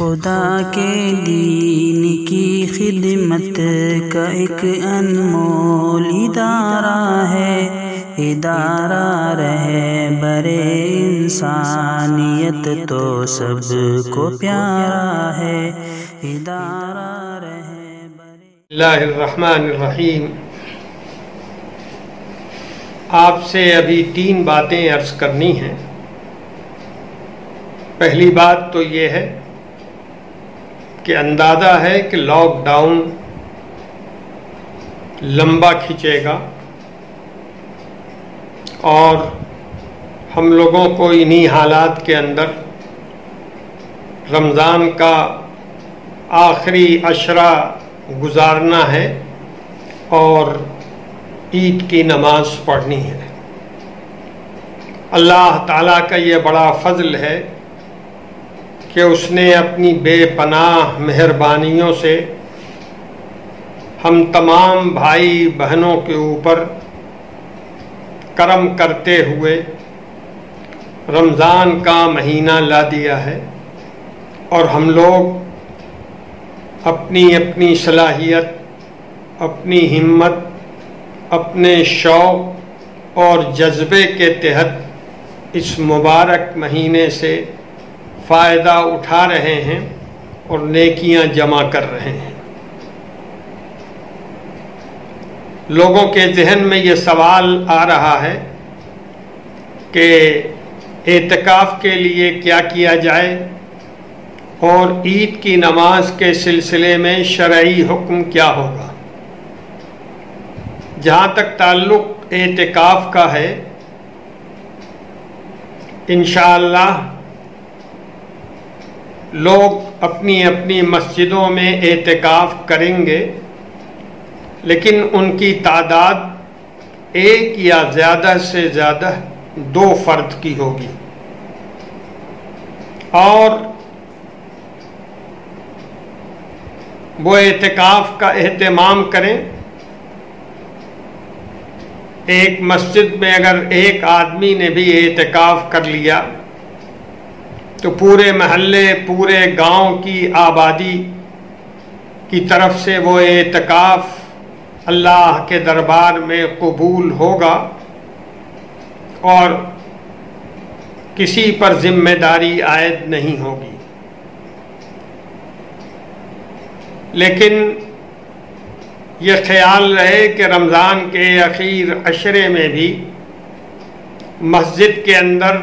خدا کے دین کی خدمت کا ایک انمول ادارہ ہے، ادارہ رہبر انسانیت تو سب کو پیارا ہے، ادارہ رہبر۔ اللہ الرحمن الرحیم۔ آپ سے ابھی 3 باتیں عرض کرنی ہیں۔ پہلی بات تو یہ ہے کہ اندازہ ہے کہ لاک ڈاؤن لمبا کھنچے گا اور ہم لوگوں کو انہی حالات کے اندر رمضان کا آخری عشرہ گزارنا ہے اور عید کی نماز پڑھنی ہے۔ اللہ تعالیٰ کا یہ بڑا فضل ہے کہ اس نے اپنی بے پناہ مہربانیوں سے ہم تمام بھائی بہنوں کے اوپر کرم کرتے ہوئے رمضان کا مہینہ لا دیا ہے، اور ہم لوگ اپنی اپنی صلاحیت، اپنی ہمت، اپنے شوق اور جذبے کے تحت اس مبارک مہینے سے فائدہ اٹھا رہے ہیں اور نیکیاں جمع کر رہے ہیں۔ لوگوں کے ذہن میں یہ سوال آ رہا ہے کہ اعتکاف کے لیے کیا کیا جائے اور عید کی نماز کے سلسلے میں شرعی حکم کیا ہوگا۔ جہاں تک تعلق اعتکاف کا ہے، انشاءاللہ لوگ اپنی اپنی مسجدوں میں اعتکاف کریں گے، لیکن ان کی تعداد 1 یا زیادہ سے زیادہ 2 فرد کی ہوگی، اور وہ اعتکاف کا اہتمام کریں۔ ایک مسجد میں اگر ایک آدمی نے بھی اعتکاف کر لیا تو پورے محلے، پورے گاؤں کی آبادی کی طرف سے وہ اعتکاف اللہ کے دربار میں قبول ہوگا اور کسی پر ذمہ داری عائد نہیں ہوگی۔ لیکن یہ خیال رہے کہ رمضان کے اخیر عشرے میں بھی مسجد کے اندر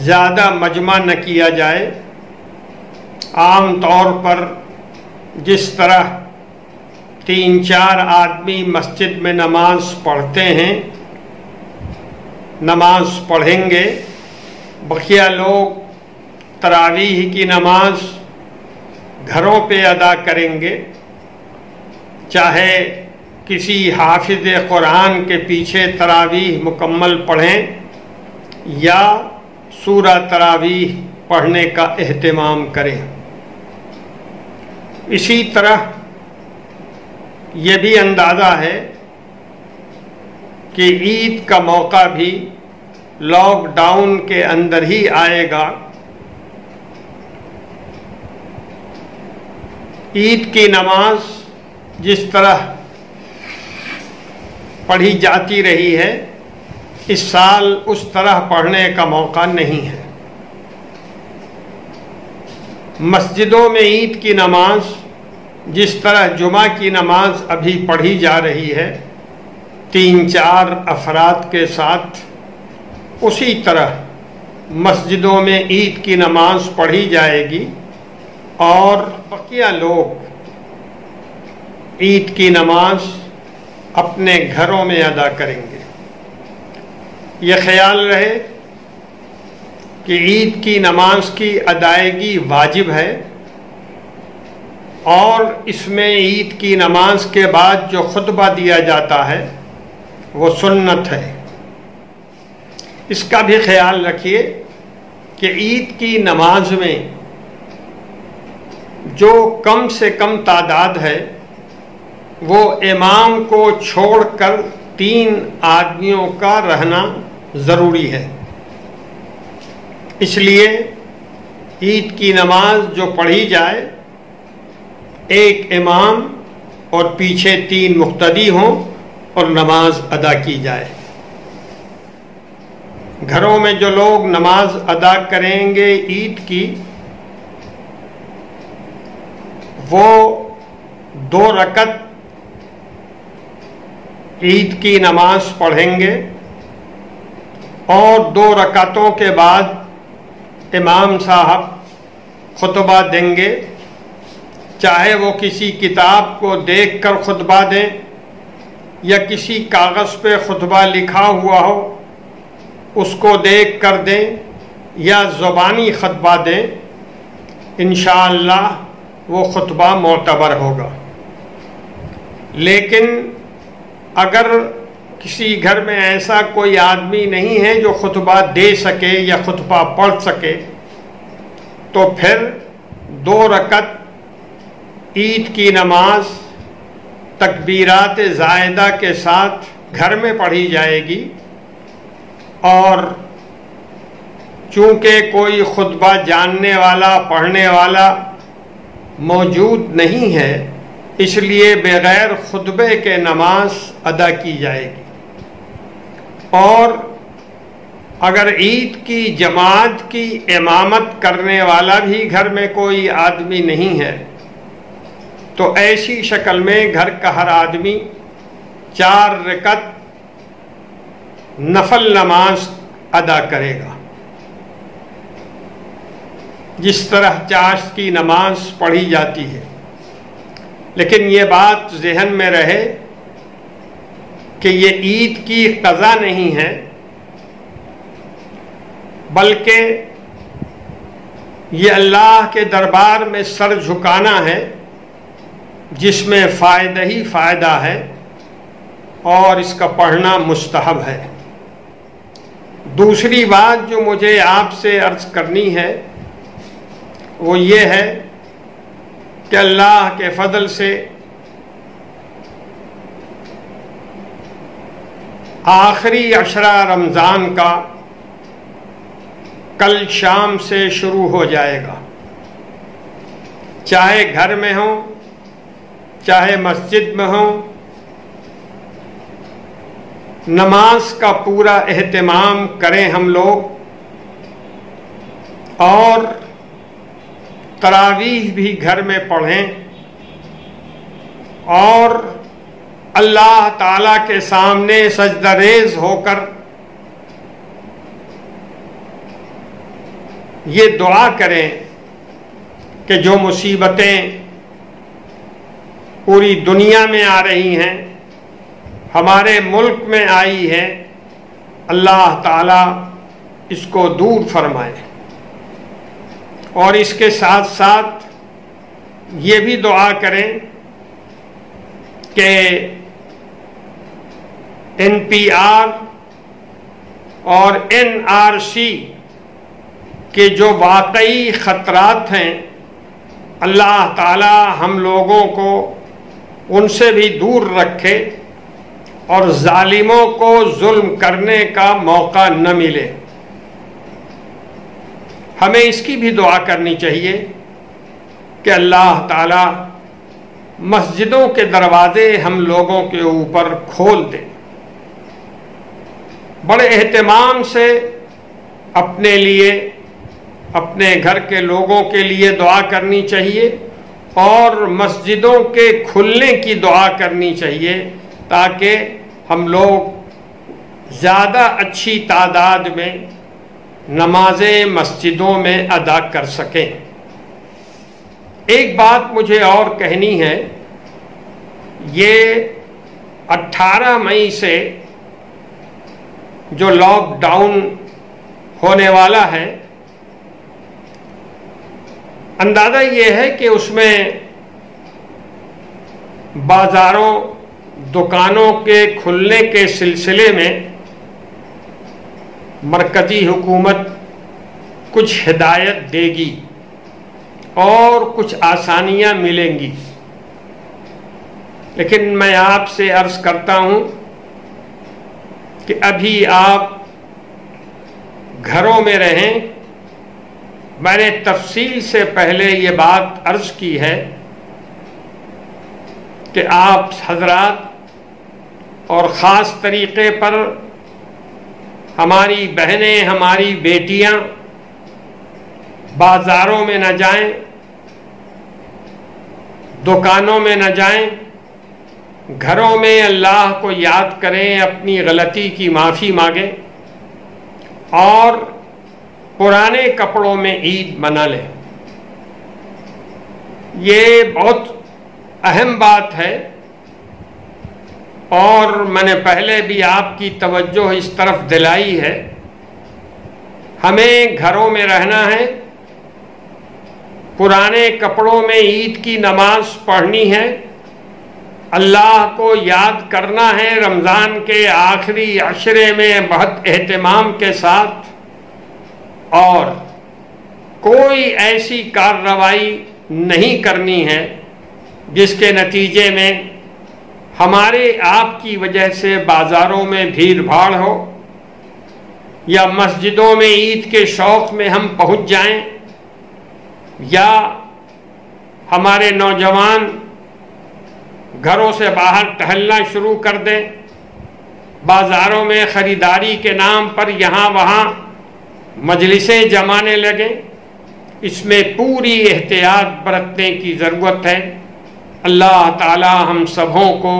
زیادہ مجمع نہ کیا جائے۔ عام طور پر جس طرح 3-4 آدمی مسجد میں نماز پڑھتے ہیں، نماز پڑھیں گے، بقیہ لوگ تراویح کی نماز گھروں پہ ادا کریں گے، چاہے کسی حافظ قرآن کے پیچھے تراویح مکمل پڑھیں یا سورہ تراویح پڑھنے کا اہتمام کریں۔ اسی طرح یہ بھی اندازہ ہے کہ عید کا موقع بھی لاک ڈاؤن کے اندر ہی آئے گا۔ عید کی نماز جس طرح پڑھی جاتی رہی ہے، اس سال اس طرح پڑھنے کا موقع نہیں ہے۔ مسجدوں میں عید کی نماز جس طرح جمعہ کی نماز ابھی پڑھی جا رہی ہے 3-4 افراد کے ساتھ، اسی طرح مسجدوں میں عید کی نماز پڑھی جائے گی اور بقیہ لوگ عید کی نماز اپنے گھروں میں ادا کریں گے۔ یہ خیال رہے کہ عید کی نماز کی ادائیگی واجب ہے، اور اس میں عید کی نماز کے بعد جو خطبہ دیا جاتا ہے وہ سنت ہے۔ اس کا بھی خیال رکھیے کہ عید کی نماز میں جو کم سے کم تعداد ہے وہ امام کو چھوڑ کر 3 آدمیوں کا رہنا ضروری ہے۔ اس لیے عید کی نماز جو پڑھی جائے ایک امام اور پیچھے 3 مقتدی ہوں اور نماز ادا کی جائے۔ گھروں میں جو لوگ نماز ادا کریں گے عید کی، وہ 2 رکعت عید کی نماز پڑھیں گے اور 2 رکعتوں کے بعد امام صاحب خطبہ دیں گے، چاہے وہ کسی کتاب کو دیکھ کر خطبہ دیں یا کسی کاغذ پہ خطبہ لکھا ہوا ہو اس کو دیکھ کر دیں یا زبانی خطبہ دیں، انشاءاللہ وہ خطبہ معتبر ہوگا۔ لیکن اگر کسی گھر میں ایسا کوئی آدمی نہیں ہے جو خطبہ دے سکے یا خطبہ پڑھ سکے، تو پھر 2 رکعت عید کی نماز تکبیرات زائدہ کے ساتھ گھر میں پڑھی جائے گی، اور چونکہ کوئی خطبہ جاننے والا پڑھنے والا موجود نہیں ہے، اس لیے بغیر خطبے کے نماز ادا کی جائے گی۔ اور اگر عید کی جماعت کی امامت کرنے والا بھی گھر میں کوئی آدمی نہیں ہے تو ایسی شکل میں گھر کا ہر آدمی 4 رکعت نفل نماز ادا کرے گا، جس طرح چاشت کی نماز پڑھی جاتی ہے۔ لیکن یہ بات ذہن میں رہے کہ یہ عید کی قضا نہیں ہے، بلکہ یہ اللہ کے دربار میں سر جھکانا ہے، جس میں فائدہ ہی فائدہ ہے اور اس کا پڑھنا مستحب ہے۔ دوسری بات جو مجھے آپ سے عرض کرنی ہے وہ یہ ہے کہ اللہ کے فضل سے آخری عشرہ رمضان کا کل شام سے شروع ہو جائے گا، چاہے گھر میں ہوں چاہے مسجد میں ہوں، نماز کا پورا اہتمام کریں ہم لوگ، اور تراویح بھی گھر میں پڑھیں، اور اللہ تعالیٰ کے سامنے سجدہ ریز ہو کر یہ دعا کریں کہ جو مصیبتیں پوری دنیا میں آ رہی ہیں، ہمارے ملک میں آئی ہے، اللہ تعالیٰ اس کو دور فرمائے۔ اور اس کے ساتھ ساتھ یہ بھی دعا کریں کہ NPR اور NRC کے جو واقعی خطرات ہیں، اللہ تعالیٰ ہم لوگوں کو ان سے بھی دور رکھے اور ظالموں کو ظلم کرنے کا موقع نہ ملے۔ ہمیں اس کی بھی دعا کرنی چاہیے کہ اللہ تعالیٰ مسجدوں کے دروازے ہم لوگوں کے اوپر کھول دے۔ بڑے اہتمام سے اپنے لیے، اپنے گھر کے لوگوں کے لیے دعا کرنی چاہیے، اور مسجدوں کے کھلنے کی دعا کرنی چاہیے تاکہ ہم لوگ زیادہ اچھی تعداد میں نمازیں مسجدوں میں ادا کر سکیں۔ ایک بات مجھے اور کہنی ہے، یہ 18 مئی سے جو لاک ڈاؤن ہونے والا ہے، اندازہ یہ ہے کہ اس میں بازاروں، دکانوں کے کھلنے کے سلسلے میں مرکزی حکومت کچھ ہدایت دے گی اور کچھ آسانیاں ملیں گی۔ لیکن میں آپ سے عرض کرتا ہوں کہ ابھی آپ گھروں میں رہیں، میں نے تفصیل سے پہلے یہ بات عرض کی ہے کہ آپ حضرات اور خاص طریقے پر ہماری بہنیں، ہماری بیٹیاں بازاروں میں نہ جائیں، دکانوں میں نہ جائیں، گھروں میں اللہ کو یاد کریں، اپنی غلطی کی معافی مانگیں اور پرانے کپڑوں میں عید منا لیں۔ یہ بہت اہم بات ہے اور میں نے پہلے بھی آپ کی توجہ اس طرف دلائی ہے۔ ہمیں گھروں میں رہنا ہے، پرانے کپڑوں میں عید کی نماز پڑھنی ہے، اللہ کو یاد کرنا ہے رمضان کے آخری عشرے میں بہت اہتمام کے ساتھ، اور کوئی ایسی کارروائی نہیں کرنی ہے جس کے نتیجے میں ہمارے آپ کی وجہ سے بازاروں میں بھیڑ بھاڑ ہو یا مسجدوں میں عید کے شوق میں ہم پہنچ جائیں یا ہمارے نوجوان گھروں سے باہر ٹہلنا شروع کر دیں، بازاروں میں خریداری کے نام پر یہاں وہاں مجلسیں جمانے لگیں۔ اس میں پوری احتیاط برتنے کی ضرورت ہے۔ اللہ تعالی ہم سبوں کو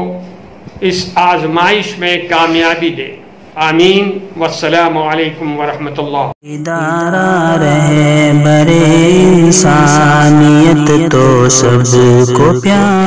اس آزمائش میں کامیابی دے، آمین۔ والسلام علیکم ورحمۃ اللہ۔ ادارہ رہبر انسانیت تو سب کو پیار